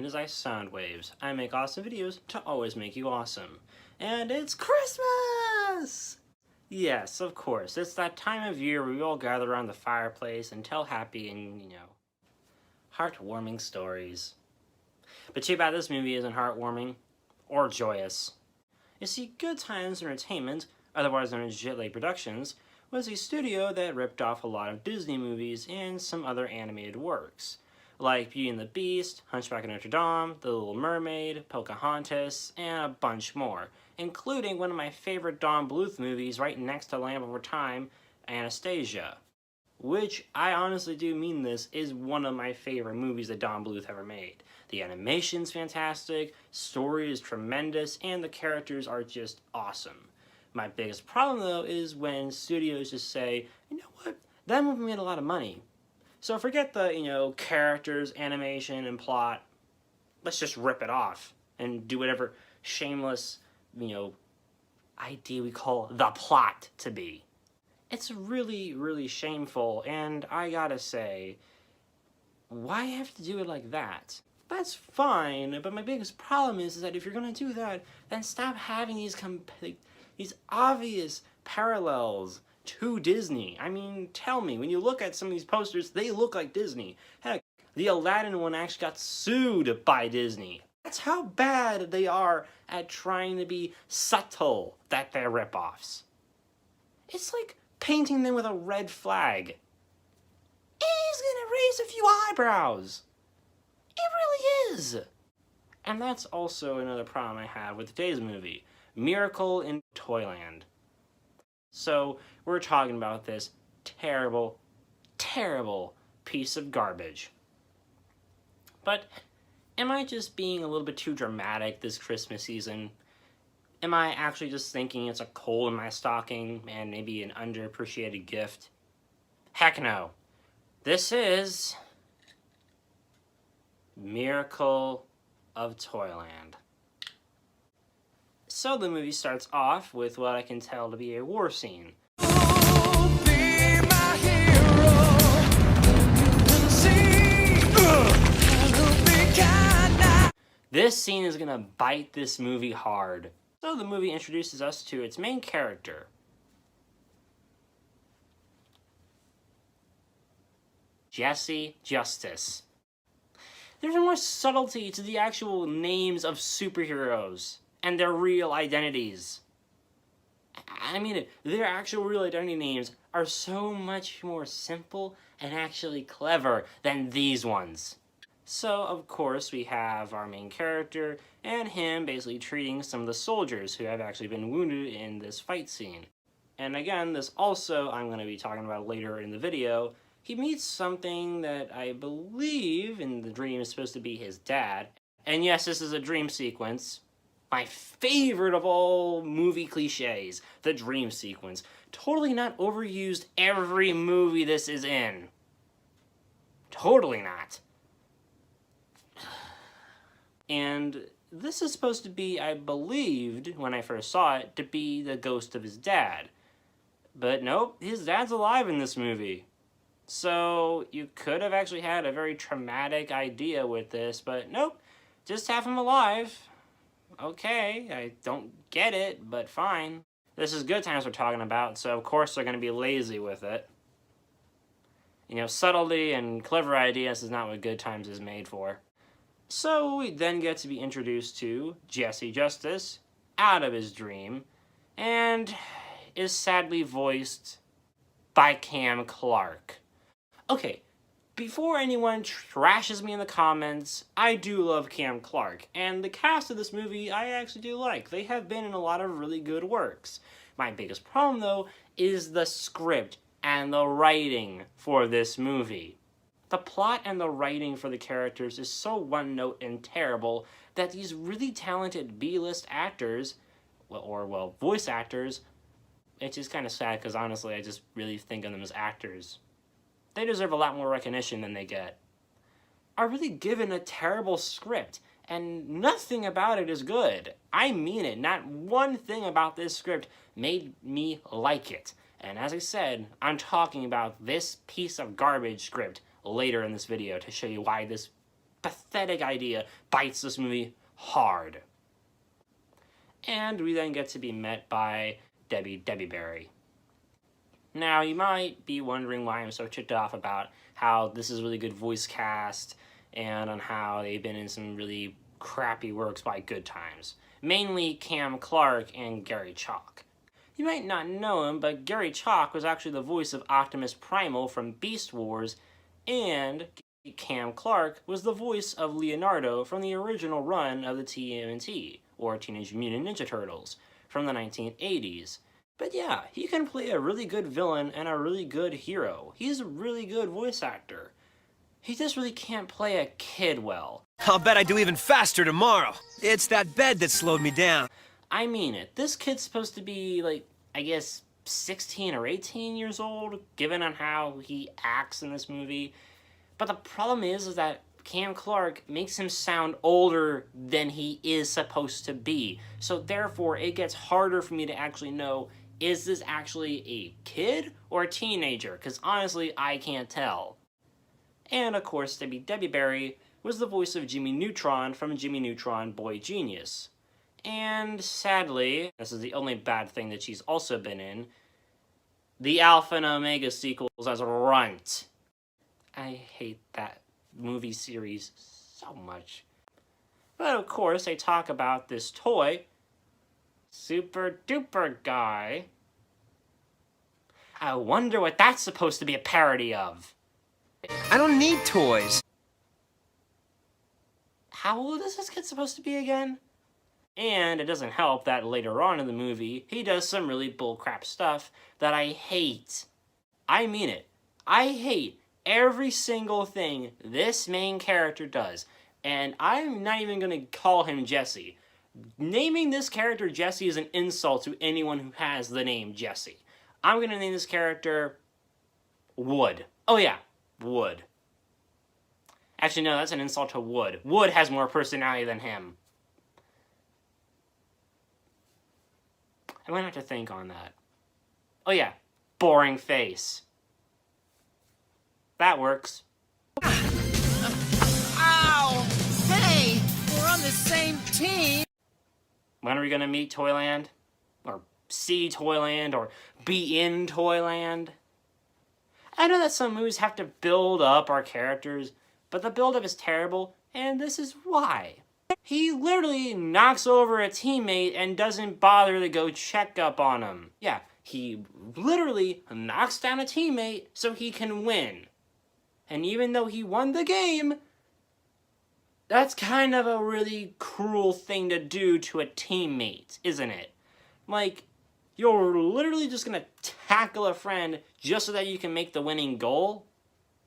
name is Soundwaves. I make awesome videos to always make you awesome. And it's Christmas! Yes, of course. It's that time of year where we all gather around the fireplace and tell happy and, heartwarming stories. But too bad this movie isn't heartwarming or joyous. You see, GoodTimes Entertainment, otherwise known as Jitley Productions, was a studio that ripped off a lot of Disney movies and some other animated works, like Beauty and the Beast, Hunchback of Notre Dame, The Little Mermaid, Pocahontas, and a bunch more, including one of my favorite Don Bluth movies right next to Land Before Time, Anastasia, which, I honestly do mean this, is one of my favorite movies that Don Bluth ever made. The animation's fantastic, story is tremendous, and the characters are just awesome. My biggest problem, though, is when studios just say, you know what, that movie made a lot of money. So forget the, characters, animation, and plot. Let's just rip it off and do whatever shameless, idea we call the plot to be. It's really, really shameful, and I gotta say, why have to do it like that? That's fine, but my biggest problem is that if you're gonna do that, then stop having these obvious parallels to Disney. I mean, tell me, when you look at some of these posters, they look like Disney. Heck, the Aladdin one actually got sued by Disney. That's how bad they are at trying to be subtle that they're ripoffs. It's like painting them with a red flag. He's gonna raise a few eyebrows. It really is. And that's also another problem I have with today's movie, Miracle in Toyland. So, we're talking about this terrible, terrible piece of garbage. But, am I just being a little bit too dramatic this Christmas season? Am I actually just thinking it's a coal in my stocking and maybe an underappreciated gift? Heck no. This is Miracle of Toyland. So the movie starts off with what I can tell to be a war scene. This scene is gonna bite this movie hard. So the movie introduces us to its main character, Jesse Justice. There's more subtlety to the actual names of superheroes and their real identities. I mean, their actual real identity names are so much more simple and actually clever than these ones. So, of course, we have our main character and him basically treating some of the soldiers who have actually been wounded in this fight scene. And again, this also I'm going to be talking about later in the video. He meets something that I believe in the dream is supposed to be his dad. And yes, this is a dream sequence. My favorite of all movie cliches, the dream sequence. Totally not overused every movie this is in. Totally not. And this is supposed to be, I believed, when I first saw it, to be the ghost of his dad. But nope, his dad's alive in this movie. So you could have actually had a very traumatic idea with this, but nope, just have him alive. Okay, I don't get it, but fine. This is GoodTimes we're talking about, so of course they're going to be lazy with it. Subtlety and clever ideas is not what GoodTimes is made for. So we then get to be introduced to Jesse Justice out of his dream, and is sadly voiced by Cam Clark. Okay, before anyone trashes me in the comments, I do love Cam Clark, and the cast of this movie I actually do like. They have been in a lot of really good works. My biggest problem, though, is the script and the writing for this movie. The plot and the writing for the characters is so one-note and terrible that these really talented B-list actors, or voice actors, it's just kind of sad because honestly I just really think of them as actors. They deserve a lot more recognition than they get. Are really given a terrible script, and nothing about it is good. I mean it. Not one thing about this script made me like it. And as I said, I'm talking about this piece of garbage script later in this video to show you why this pathetic idea bites this movie hard. And we then get to be met by Debbie Berry. Now, you might be wondering why I'm so ticked off about how this is a really good voice cast and on how they've been in some really crappy works by GoodTimes. Mainly Cam Clark and Gary Chalk. You might not know him, but Gary Chalk was actually the voice of Optimus Primal from Beast Wars, and Cam Clark was the voice of Leonardo from the original run of the TMNT, or Teenage Mutant Ninja Turtles, from the 1980s. But yeah, he can play a really good villain and a really good hero. He's a really good voice actor. He just really can't play a kid well. I'll bet I do even faster tomorrow. It's that bed that slowed me down. I mean it. This kid's supposed to be, like, I guess 16 or 18 years old, given on how he acts in this movie. But the problem is that Cam Clark makes him sound older than he is supposed to be. So therefore, it gets harder for me to actually know, is this actually a kid or a teenager? Because honestly, I can't tell. And of course, Debbie Berry was the voice of Jimmy Neutron from Jimmy Neutron Boy Genius. And sadly, this is the only bad thing that she's also been in, the Alpha and Omega sequels as Runt. I hate that movie series so much. But of course, they talk about this toy, Super Duper Guy. I wonder what that's supposed to be a parody of. I don't need toys. How old is this kid supposed to be again? And it doesn't help that later on in the movie, he does some really bullcrap stuff that I hate. I mean it. I hate every single thing this main character does. And I'm not even going to call him Jesse. Naming this character Jesse is an insult to anyone who has the name Jesse. I'm going to name this character Wood. Oh yeah, Wood. Actually, no, that's an insult to Wood. Wood has more personality than him. I'm gonna have to think on that. Oh yeah, boring face. That works. Ow! Hey, we're on the same team! When are we gonna meet Toyland? Or see Toyland? Or be in Toyland? I know that some movies have to build up our characters, but the build-up is terrible, and this is why. He literally knocks over a teammate and doesn't bother to go check up on him. Yeah, he literally knocks down a teammate so he can win. And even though he won the game, that's kind of a really cruel thing to do to a teammate, isn't it? Like, you're literally just gonna tackle a friend just so that you can make the winning goal?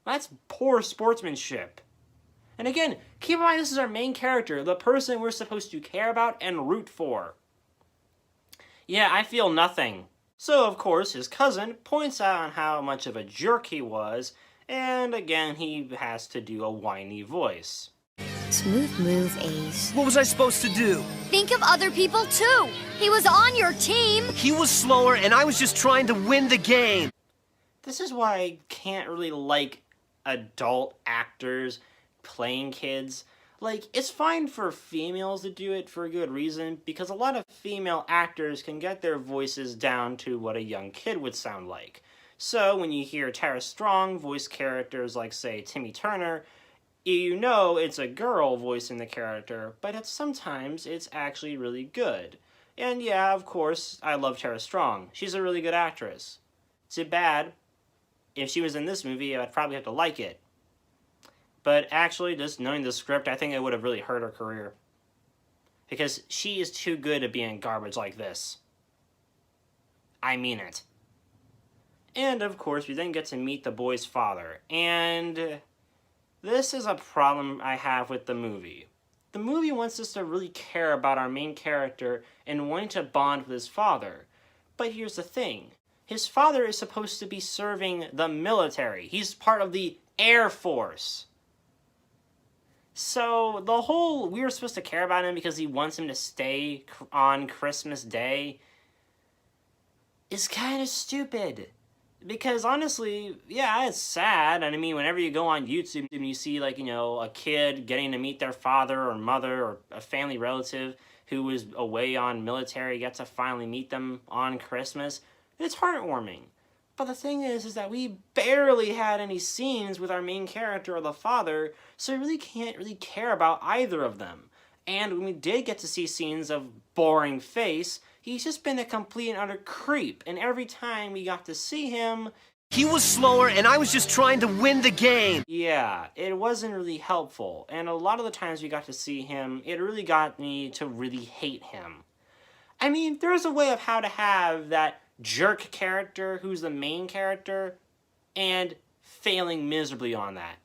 That's poor sportsmanship. And again, keep in mind this is our main character, the person we're supposed to care about and root for. Yeah, I feel nothing. So, of course, his cousin points out on how much of a jerk he was, and again, he has to do a whiny voice. Smooth move, Ace. What was I supposed to do? Think of other people, too. He was on your team. He was slower, and I was just trying to win the game. This is why I can't really like adult actors playing kids. Like, it's fine for females to do it for a good reason, because a lot of female actors can get their voices down to what a young kid would sound like. So, when you hear Tara Strong voice characters like, say, Timmy Turner, you know it's a girl voicing the character, but sometimes it's actually really good. And yeah, of course, I love Tara Strong. She's a really good actress. Too bad. If she was in this movie, I'd probably have to like it. But actually, just knowing the script, I think it would have really hurt her career. Because she is too good at being garbage like this. I mean it. And of course, we then get to meet the boy's father. And this is a problem I have with the movie. The movie wants us to really care about our main character and wanting to bond with his father. But here's the thing. His father is supposed to be serving the military. He's part of the Air Force. So the whole we're supposed to care about him because he wants him to stay on Christmas Day is kind of stupid. Because honestly, yeah, it's sad. And I mean, whenever you go on YouTube and you see, like, you know, a kid getting to meet their father or mother or a family relative who was away on military, gets to finally meet them on Christmas, it's heartwarming. But the thing is that we barely had any scenes with our main character or the father, so we really can't really care about either of them. And when we did get to see scenes of boring face, he's just been a complete and utter creep. And every time we got to see him, He was slower, and I was just trying to win the game. yeah, it wasn't really helpful. And a lot of the times we got to see him, it really got me to really hate him. I mean, there's a way of how to have that jerk character who's the main character and failing miserably on that.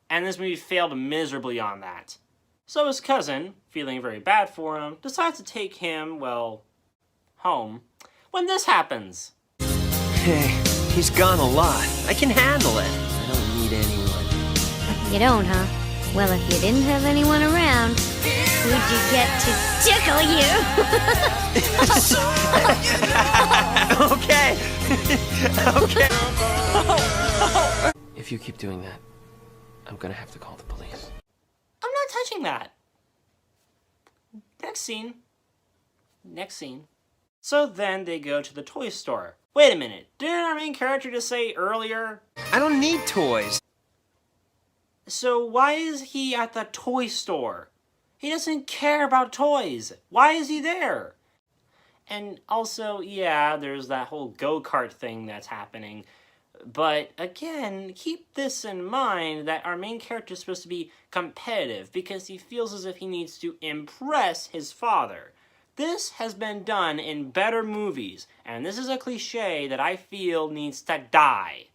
And this movie failed miserably on that. So his cousin, feeling very bad for him, decides to take him, well, home, when this happens. Hey, he's gone a lot. I can handle it. I don't need anyone. You don't, huh? Well, if you didn't have anyone around, who'd you get to tickle you? Okay. Okay. If you keep doing that, I'm gonna have to call the police. I'm not touching that. Next scene. Next scene. So then they go to the toy store. Wait a minute, didn't our main character just say earlier? I don't need toys. So why is he at the toy store? He doesn't care about toys. Why is he there? And also, yeah, there's that whole go-kart thing that's happening. But again, keep this in mind that our main character is supposed to be competitive because he feels as if he needs to impress his father. This has been done in better movies, and this is a cliche that I feel needs to die.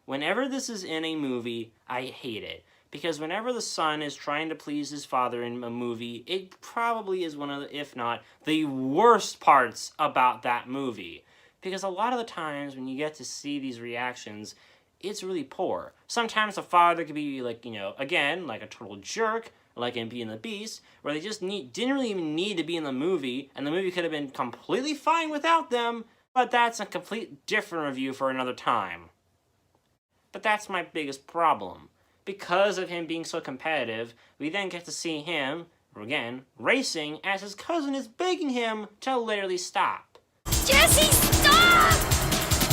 Whenever this is in a movie, I hate it. Because whenever the son is trying to please his father in a movie, it probably is one of the, if not, the worst parts about that movie. Because a lot of the times when you get to see these reactions, it's really poor. Sometimes the father could be like, you know, again, like a total jerk, like in Beauty and the Beast, where they just didn't really even need to be in the movie, and the movie could have been completely fine without them, but that's a complete different review for another time. But that's my biggest problem. Because of him being so competitive, we then get to see him, again, racing as his cousin is begging him to literally stop. Jesse, stop!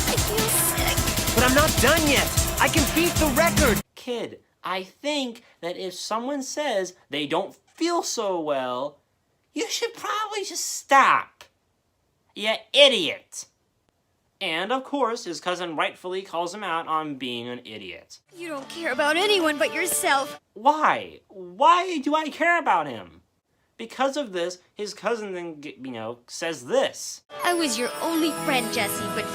I feel sick. But I'm not done yet. I can beat the record. Kid, I think that if someone says they don't feel so well, you should probably just stop. You idiot. And, of course, his cousin rightfully calls him out on being an idiot. You don't care about anyone but yourself. Why? Why do I care about him? Because of this, his cousin then, says this. I was your only friend, Jesse, but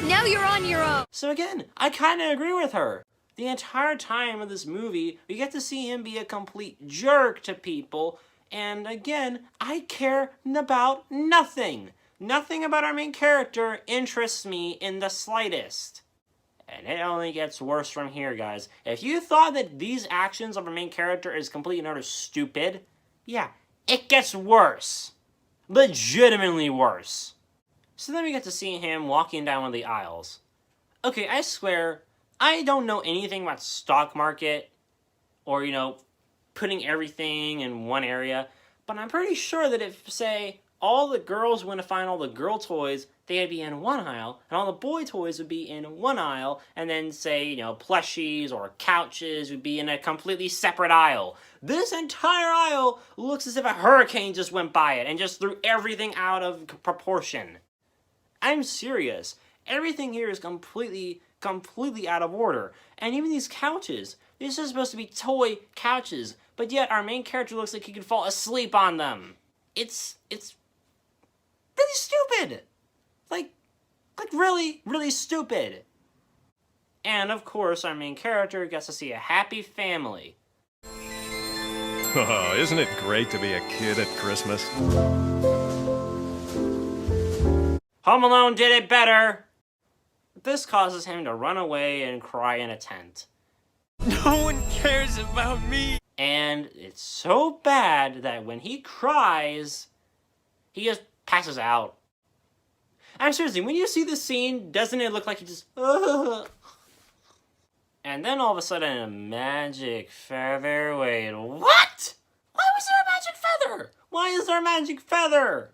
now you're on your own. So again, I kind of agree with her. The entire time of this movie, we get to see him be a complete jerk to people, and again, I care about nothing. Nothing about our main character interests me in the slightest. And it only gets worse from here, guys. If you thought that these actions of our main character is completely and utter stupid, yeah, it gets worse. Legitimately worse. So then we get to see him walking down one of the aisles. Okay, I swear, I don't know anything about stock market or, putting everything in one area, but I'm pretty sure that if, say, all the girls went to find all the girl toys, they'd be in one aisle, and all the boy toys would be in one aisle, and then, say, plushies or couches would be in a completely separate aisle. This entire aisle looks as if a hurricane just went by it and just threw everything out of proportion. I'm serious. Everything here is completely out of order. And even these couches, these are supposed to be toy couches, but yet our main character looks like he could fall asleep on them. It's really stupid. Like really, really stupid. And of course, our main character gets to see a happy family. Oh, isn't it great to be a kid at Christmas? Home Alone did it better. This causes him to run away and cry in a tent. No one cares about me. And it's so bad that when he cries, he just passes out. I'm seriously, when you see this scene, doesn't it look like he just, ugh? And then all of a sudden, a magic feather. Wait, what? Why was there a magic feather? Why is there a magic feather?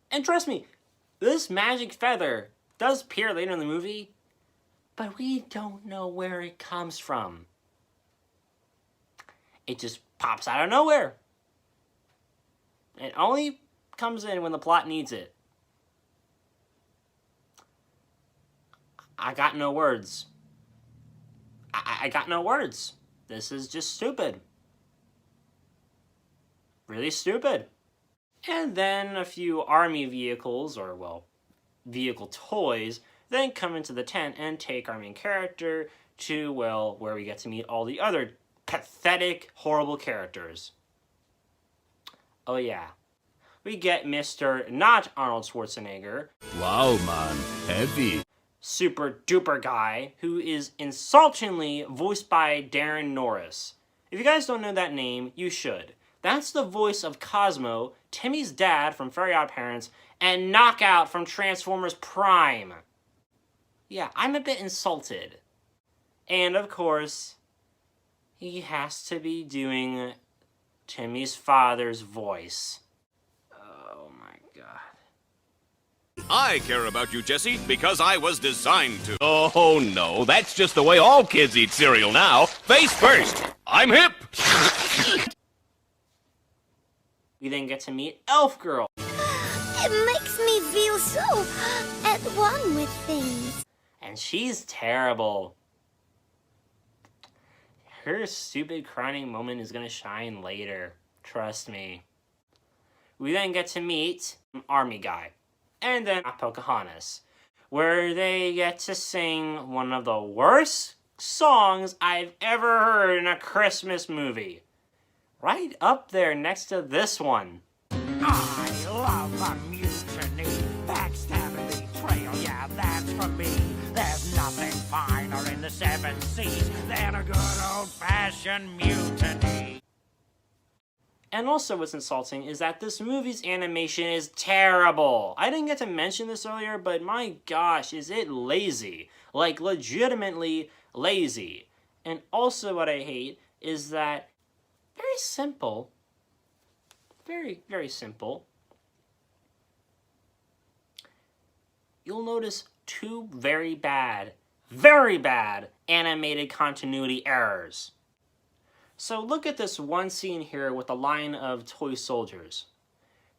And trust me, this magic feather does appear later in the movie, but we don't know where it comes from. It just pops out of nowhere. It only comes in when the plot needs it. I got no words. I got no words. This is just stupid. Really stupid. And then a few army vehicles, or well, vehicle toys, then come into the tent and take our main character to, well, where we get to meet all the other pathetic, horrible characters. Oh yeah. We get Mr. not Arnold Schwarzenegger. Wow, man. Heavy. Super duper guy who is insultingly voiced by Darren Norris. If you guys don't know that name, you should. That's the voice of Cosmo, Timmy's dad from Very Odd Parents, and Knockout from Transformers Prime. Yeah, I'm a bit insulted. And of course, he has to be doing Timmy's father's voice. Oh my god. I care about you, Jesse, because I was designed to. Oh, no, that's just the way all kids eat cereal now. Face first. I'm hip. We then get to meet Elf Girl. It makes me feel so at one with things. And she's terrible. Her stupid crying moment is gonna shine later. Trust me. We then get to meet Army Guy. And then Pocahontas, where they get to sing one of the worst songs I've ever heard in a Christmas movie. Right up there next to this one. I love a mutiny, backstabbing betrayal, yeah, that's for me. There's nothing finer in the 7 seas than a good old-fashioned mutiny. And also what's insulting is that this movie's animation is terrible. I didn't get to mention this earlier, but my gosh, is it lazy. Like, legitimately lazy. And also what I hate is that very simple, very, very simple, you'll notice 2 very bad animated continuity errors. So look at this one scene here with a line of toy soldiers.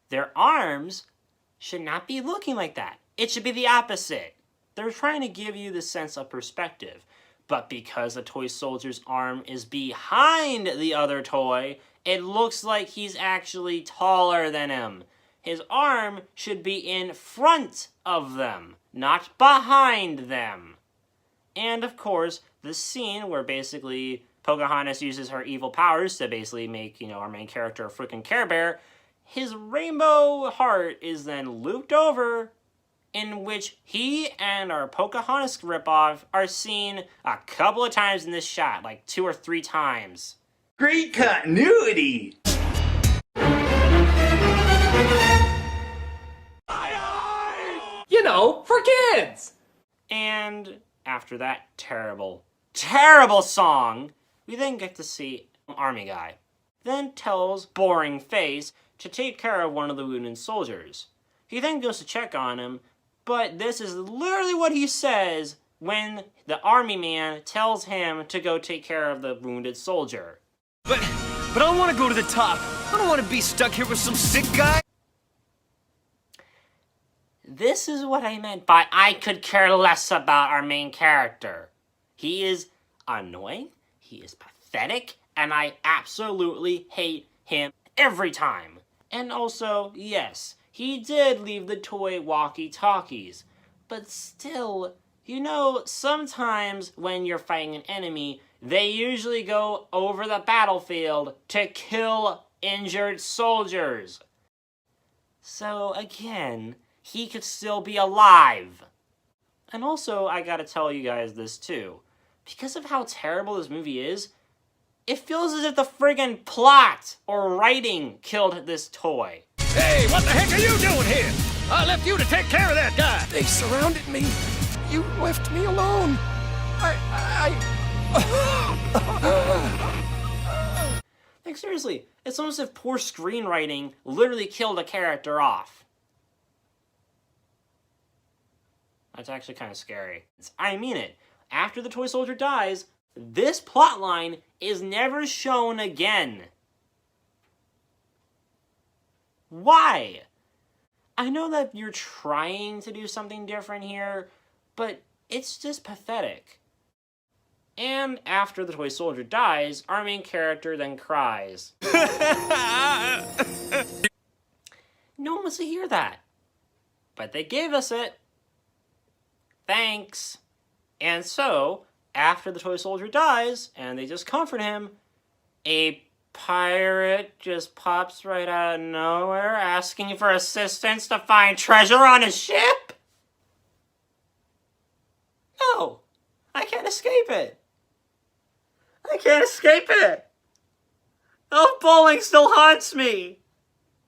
Their arms should not be looking like that. It should be the opposite. They're trying to give you the sense of perspective. But because the toy soldier's arm is behind the other toy, it looks like he's actually taller than him. His arm should be in front of them, not behind them. And of course, the scene where basically Pocahontas uses her evil powers to basically make, our main character a freaking Care Bear, his rainbow heart is then looped over, in which he and our Pocahontas ripoff are seen a couple of times in this shot, like 2 or 3 times. Great continuity! You know, for kids! And after that terrible, terrible song, we then get to see Army Guy. Then tells Boring Face to take care of one of the wounded soldiers. He then goes to check on him, but this is literally what he says when the army man tells him to go take care of the wounded soldier. But I don't want to go to the top. I don't want to be stuck here with some sick guy. This is what I meant by I could care less about our main character. He is annoying, he is pathetic, and I absolutely hate him every time. And also, yes, he did leave the toy walkie-talkies, but still, sometimes when you're fighting an enemy, they usually go over the battlefield to kill injured soldiers. So again, he could still be alive. And also, I gotta tell you guys this too. Because of how terrible this movie is, it feels as if the friggin' plot or writing killed this toy. Hey, what the heck are you doing here? I left you to take care of that guy. They surrounded me. You left me alone. Like, seriously, it's almost as if poor screenwriting literally killed a character off. That's actually kind of scary. I mean it. After the toy soldier dies, this plotline is never shown again. Why? I know that you're trying to do something different here, but it's just pathetic. And after the toy soldier dies, our main character then cries. No one wants to hear that. But they gave us it. Thanks. And so, after the toy soldier dies, and they just comfort him, a pirate just pops right out of nowhere asking for assistance to find treasure on his ship? No, I can't escape it. I can't escape it. Elf bowling still haunts me.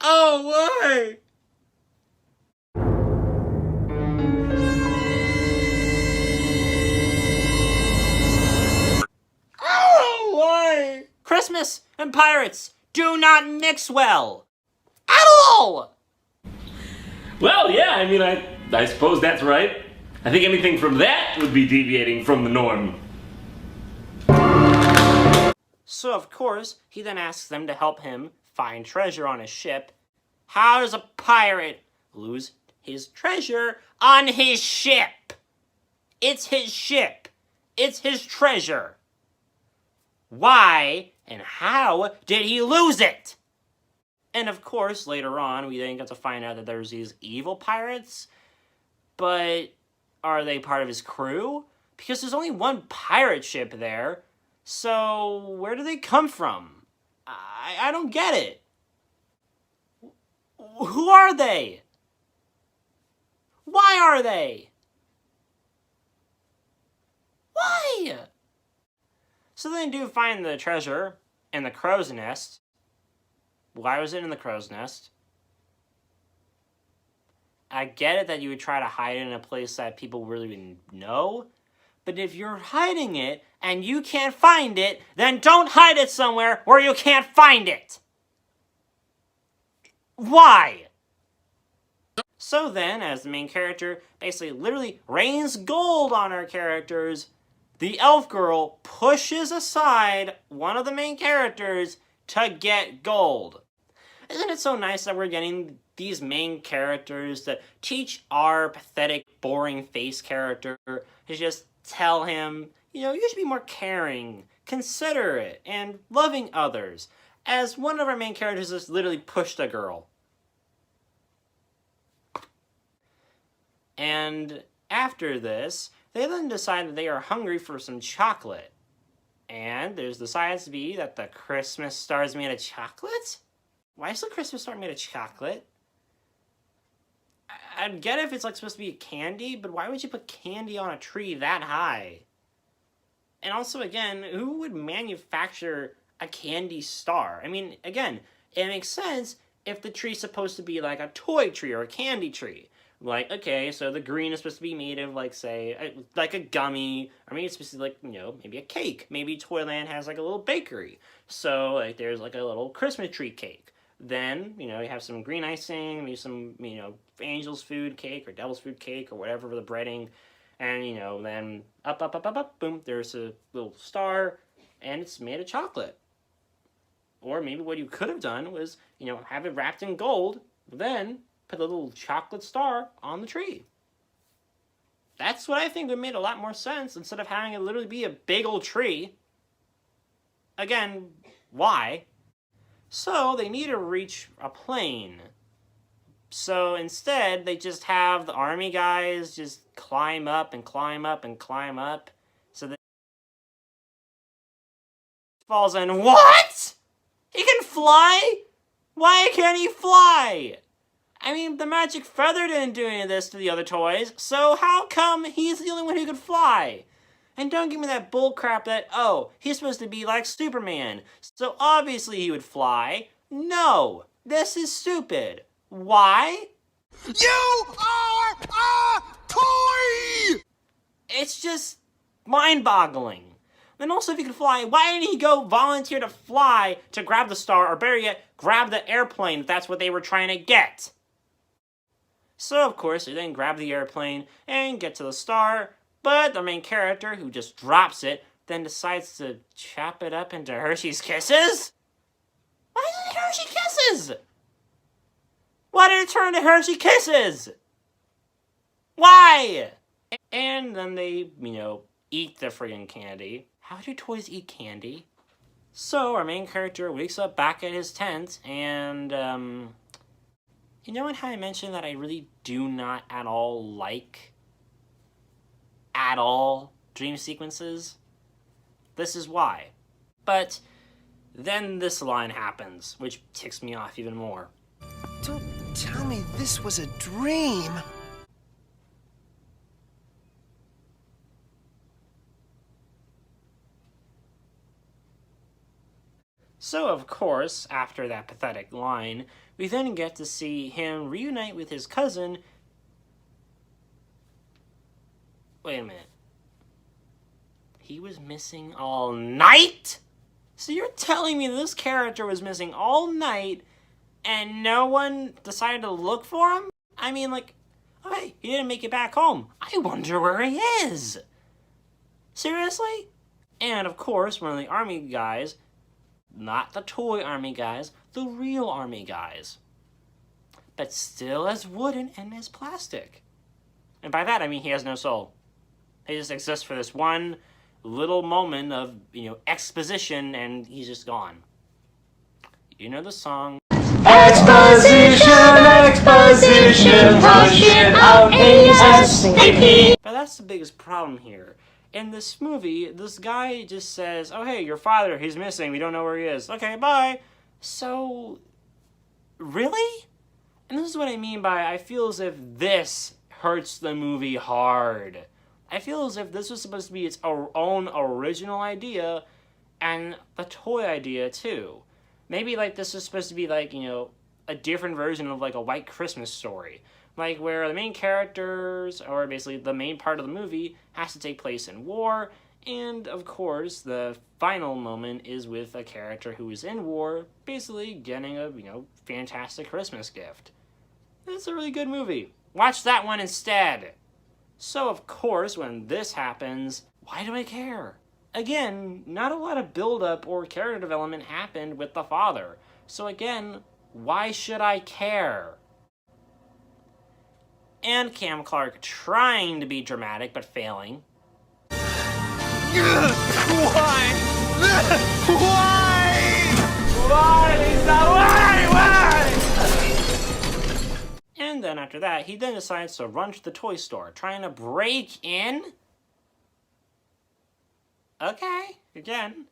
Oh, why? Oh, why? Christmas and pirates do not mix well. At all! Well, yeah, I mean, I suppose that's right. I think anything from that would be deviating from the norm. So, of course, he then asks them to help him find treasure on his ship. How does a pirate lose his treasure on his ship? It's his ship. It's his treasure. Why and how did he lose it? And of course, later on, we then get to find out that there's these evil pirates. But are they part of his crew? Because there's only one pirate ship there. So, where do they come from? I don't get it. Who are they? Why are they? Why? So they do find the treasure in the crow's nest. Why was it in the crow's nest? I get it that you would try to hide it in a place that people really wouldn't know. But if you're hiding it and you can't find it, then don't hide it somewhere where you can't find it. Why? So then, as the main character basically literally rains gold on our characters, the elf girl pushes aside one of the main characters to get gold. Isn't it so nice that we're getting these main characters that teach our pathetic, boring face character to just tell him, you should be more caring, considerate, and loving others, as one of our main characters just literally pushed a girl. And after this, they then decide that they are hungry for some chocolate. And there's decides to be that the Christmas star is made of chocolate? Why is the Christmas star made of chocolate? I'd get it if it's supposed to be candy, but why would you put candy on a tree that high? And also, again, who would manufacture a candy star? I mean, again, it makes sense if the tree's supposed to be like a toy tree or a candy tree. Like, okay, so the green is supposed to be made of, say, like a gummy, or maybe it's supposed to be, maybe a cake. Maybe Toyland has, a little bakery. So, there's, a little Christmas tree cake. Then, you have some green icing, maybe some, angel's food cake or devil's food cake or whatever for the breading. And, then up, boom, there's a little star, and it's made of chocolate. Or maybe what you could have done was, have it wrapped in gold, then put a little chocolate star on the tree. That's what I think would make a lot more sense instead of having it literally be a big old tree. Again, why? So they need to reach a plane. So instead, they just have the army guys just climb up and climb up and climb up. So that falls in. What? He can fly? Why can't he fly? I mean, the magic feather didn't do any of this to the other toys, so how come he's the only one who could fly? And don't give me that bullcrap that, he's supposed to be like Superman, so obviously he would fly. No, this is stupid. Why? You are a toy! It's just mind-boggling. And also, if he could fly, why didn't he go volunteer to fly to grab the star, or better yet, grab the airplane if that's what they were trying to get? So, of course, they then grab the airplane and get to the star, but the main character, who just drops it, then decides to chop it up into Hershey's Kisses? Why is it Hershey Kisses? Why did it turn to Hershey Kisses? Why? And then they, eat the friggin' candy. How do toys eat candy? So, our main character wakes up back at his tent, and, you know how I mentioned that I really do not at all dream sequences? This is why. But then this line happens, which ticks me off even more. Don't tell me this was a dream. So, of course, after that pathetic line, we then get to see him reunite with his cousin. Wait a minute. He was missing all night? So you're telling me this character was missing all night and no one decided to look for him? I mean, oh, hey, he didn't make it back home. I wonder where he is. Seriously? And, of course, one of the army guys, not the toy army guys, the real army guys. But still as wooden and as plastic. And by that, I mean he has no soul. He just exists for this one little moment of, exposition, and he's just gone. You know the song. Exposition, hush it out, ASAP. But that's the biggest problem here. In this movie, this guy just says, oh, hey, your father, he's missing. We don't know where he is. Okay, bye. So, really? And this is what I mean by I feel as if this hurts the movie hard. I feel as if this was supposed to be its own original idea and the toy idea, too. Maybe, this is supposed to be, a different version of, a White Christmas Story. Where the main characters, or basically the main part of the movie, has to take place in war, and, of course, the final moment is with a character who is in war, basically getting a, fantastic Christmas gift. It's a really good movie. Watch that one instead! So, of course, when this happens, why do I care? Again, not a lot of build-up or character development happened with the father. So again, why should I care? And Cam Clark trying to be dramatic, but failing. Why? Why, Lisa? Why? And then after that, he then decides to run to the toy store, trying to break in. Okay, again.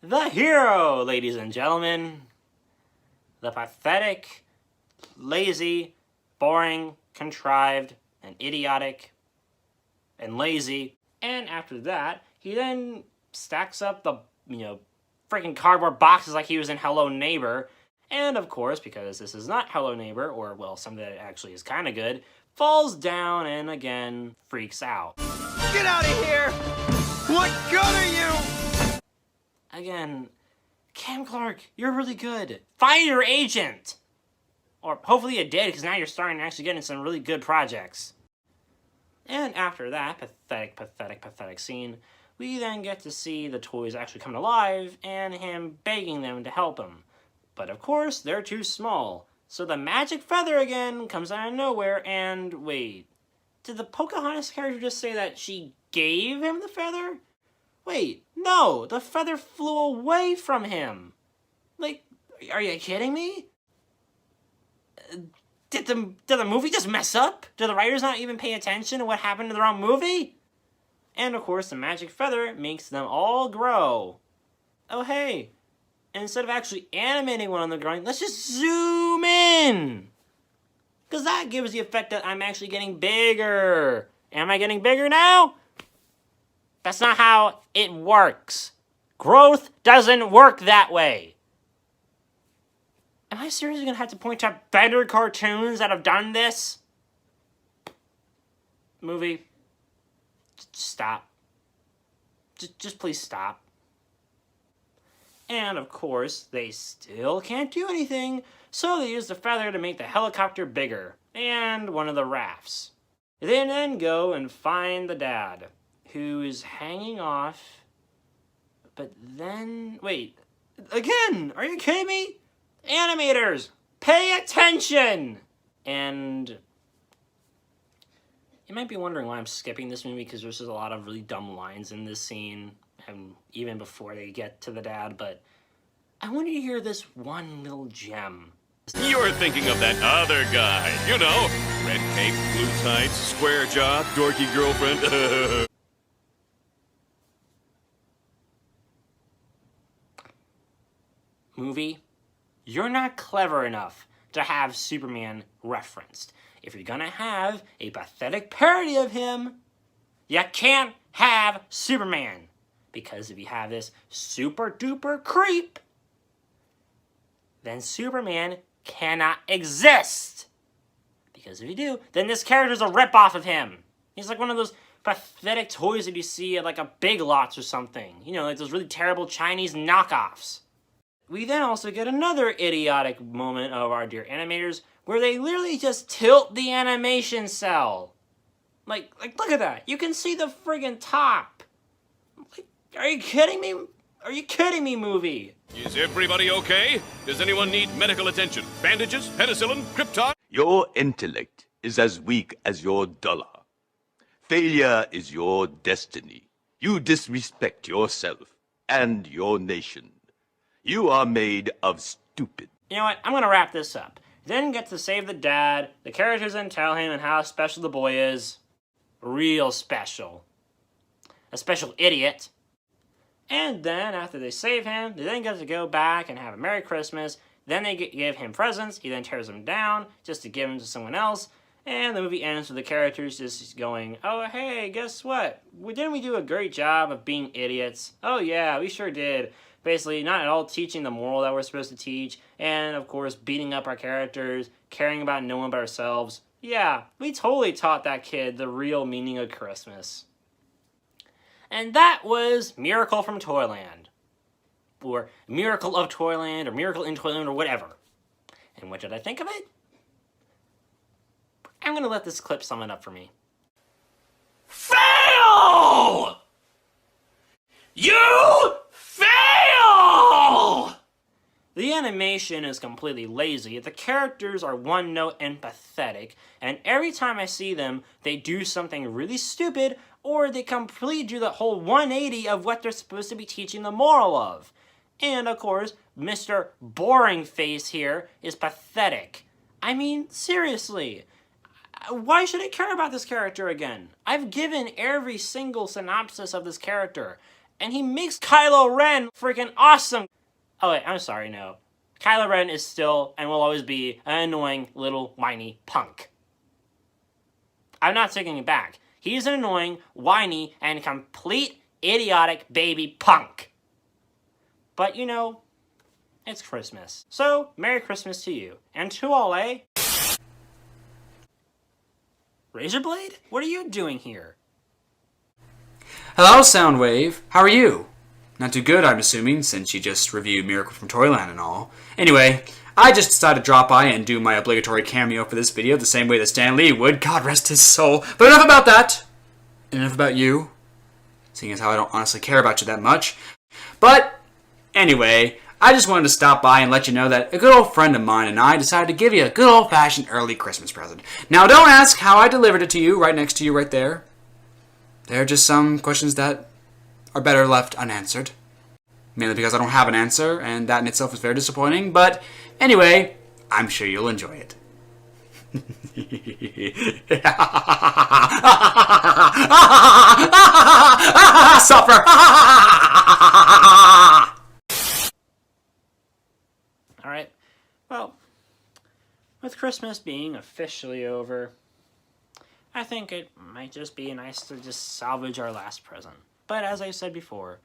The hero, ladies and gentlemen. The pathetic, lazy, boring, contrived, and idiotic, and lazy. And after that, he then stacks up the, freaking cardboard boxes like he was in Hello Neighbor. And of course, because this is not Hello Neighbor, or, well, something that actually is kind of good, falls down and, again, freaks out. Get out of here! What good are you? Again, Cam Clark, you're really good. Find your agent! Or hopefully you did, because now you're starting to actually get into some really good projects. And after that pathetic scene, we then get to see the toys actually come alive and him begging them to help him. But of course, they're too small. So the magic feather again comes out of nowhere and wait. Did the Pocahontas character just say that she gave him the feather? Wait, no, the feather flew away from him. Are you kidding me? Did the movie just mess up? Did the writers not even pay attention to what happened to the wrong movie? And of course, the magic feather makes them all grow. Oh hey, instead of actually animating one on the growing, let's just zoom in. Because that gives the effect that I'm actually getting bigger. Am I getting bigger now? That's not how it works. Growth doesn't work that way. Am I seriously gonna have to point to better cartoons that have done this? Movie, just stop. Just please stop. And of course, they still can't do anything, so they use the feather to make the helicopter bigger, and one of the rafts. They then go and find the dad, who is hanging off, but then, wait, again, are you kidding me? Animators, pay attention! And you might be wondering why I'm skipping this movie, because there's just a lot of really dumb lines in this scene, and even before they get to the dad, but I want you to hear this one little gem. You're thinking of that other guy. You know, red cape, blue tights, square jaw, dorky girlfriend. Movie, you're not clever enough to have Superman referenced. If you're gonna have a pathetic parody of him, you can't have Superman. Because if you have this super duper creep, then Superman cannot exist. Because if you do, then this character's a ripoff of him. He's like one of those pathetic toys that you see at like a Big Lots or something. You know, like those really terrible Chinese knockoffs. We then also get another idiotic moment of our dear animators where they literally just tilt the animation cell. Like look at that. You can see the friggin' top. Like, are you kidding me? Are you kidding me, movie? Is everybody okay? Does anyone need medical attention? Bandages? Penicillin? Krypton? Your intellect is as weak as your dollar. Failure is your destiny. You disrespect yourself and your nation. You are made of stupid. You know what? I'm gonna wrap this up. Then get to save the dad. The characters then tell him and how special the boy is. Real special. A special idiot. And then, after they save him, they then get to go back and have a Merry Christmas. Then they give him presents. He then tears them down just to give them to someone else. And the movie ends with the characters just going, oh, hey, guess what? Didn't we do a great job of being idiots? Oh, yeah, we sure did. Basically, not at all teaching the moral that we're supposed to teach. And, of course, beating up our characters, caring about no one but ourselves. Yeah, we totally taught that kid the real meaning of Christmas. And that was Miracle from Toyland. Or Miracle of Toyland, or Miracle in Toyland, or whatever. And what did I think of it? I'm gonna let this clip sum it up for me. Fail! You fail! The animation is completely lazy, the characters are one-note and pathetic, and every time I see them, they do something really stupid, or they completely do the whole 180 of what they're supposed to be teaching the moral of. And, of course, Mr. Boring Face here is pathetic. I mean, seriously. Why should I care about this character again? I've given every single synopsis of this character, and he makes Kylo Ren freaking awesome. Oh wait, I'm sorry, no. Kylo Ren is still, and will always be, an annoying little whiny punk. I'm not taking it back. He's an annoying, whiny, and complete idiotic baby punk. But, you know, it's Christmas. So, Merry Christmas to you. And to all, eh? Razorblade? What are you doing here? Hello, Soundwave. How are you? Not too good, I'm assuming, since you just reviewed Miracle from Toyland and all. Anyway, I just decided to drop by and do my obligatory cameo for this video the same way that Stan Lee would, God rest his soul. But enough about that. And enough about you. Seeing as how I don't honestly care about you that much. But, anyway, I just wanted to stop by and let you know that a good old friend of mine and I decided to give you a good old-fashioned early Christmas present. Now, don't ask how I delivered it to you, right next to you right there. There are just some questions that are better left unanswered. Mainly because I don't have an answer, and that in itself is very disappointing. But anyway, I'm sure you'll enjoy it. Suffer! Alright, well, with Christmas being officially over, I think it might just be nice to just salvage our last present. But as I said before,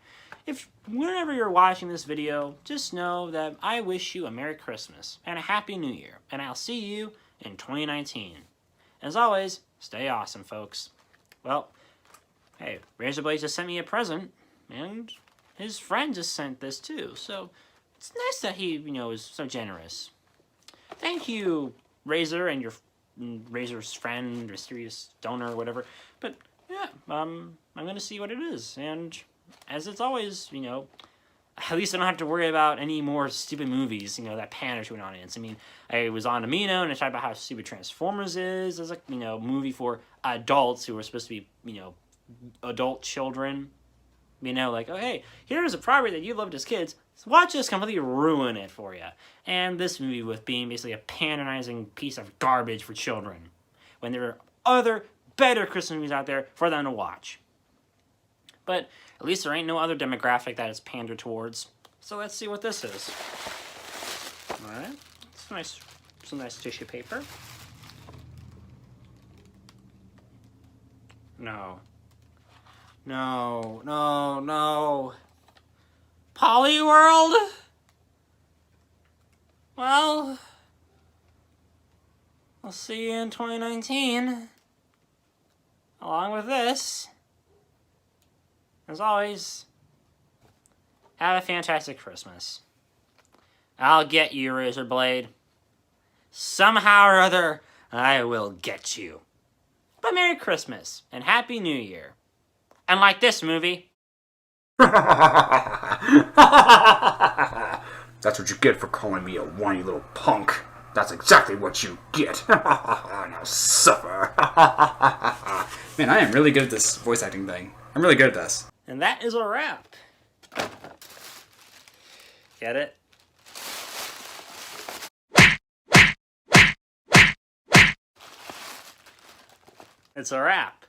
whenever you're watching this video, just know that I wish you a Merry Christmas and a Happy New Year, and I'll see you in 2019. As always, stay awesome, folks. Well, hey, Razorblade just sent me a present, and his friend just sent this too, so it's nice that he, is so generous. Thank you, Razor, and your Razor's friend, mysterious donor, or whatever. But yeah, I'm gonna see what it is, and as it's always, at least I don't have to worry about any more stupid movies, that pander to an audience. I mean, I was on Amino and I talked about how stupid Transformers is. It's like, movie for adults who are supposed to be, adult children. Like, oh, hey, here's a property that you loved as kids. Watch this completely ruin it for you. And this movie with being basically a patronizing piece of garbage for children. When there are other, better Christmas movies out there for them to watch. But at least there ain't no other demographic that it's pandered towards. So let's see what this is. Alright. It's nice. Some nice tissue paper. No. No, no, no. Polyworld? Well, I'll see you in 2019. Along with this. As always, have a fantastic Christmas. I'll get you, Razorblade. Somehow or other, I will get you. But Merry Christmas and Happy New Year. And like this movie. That's what you get for calling me a whiny little punk. That's exactly what you get. Now suffer. Man, I am really good at this voice acting thing. I'm really good at this. And that is a wrap. Get it? It's a wrap.